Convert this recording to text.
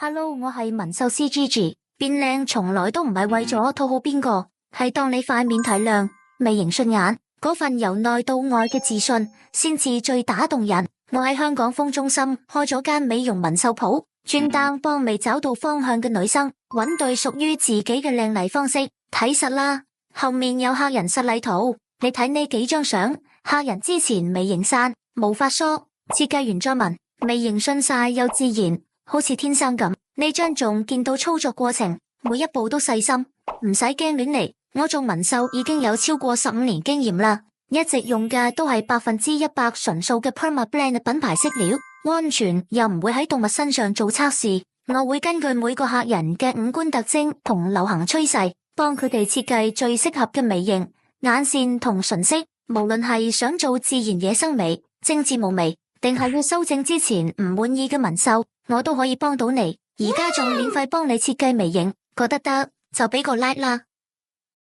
Hello，我係紋繡師 Gigi。變靚從來都唔係為咗討好邊個，係當你塊面睇亮，眉形順眼，嗰份由內到外嘅自信，先至最打動人。我喺香港風中心開咗間美容紋繡鋪，專單幫未找到方向嘅女生揾對屬於自己嘅靚麗方式。睇實啦，後面有客人實例圖，你睇呢幾張相，客人之前眉形散，毛髮梳，設計完再紋，眉形順晒又自然。好似天生咁，呢張仲見到操作過程，每一步都細心，唔使驚亂嚟。我做紋繡已經有超過15年經驗啦，一直用嘅都係100%純素嘅 Permablend 品牌色料，安全又唔會喺動物身上做測試。我會根據每個客人嘅五官特徵同流行趨勢，幫佢哋設計最適合嘅眉形、眼線同唇色。無論係想做自然野生眉、精緻無眉，定係要修正之前唔滿意嘅紋繡，我都可以幫到你。而家仲免費幫你設計眉形，覺得得就俾個 like 啦。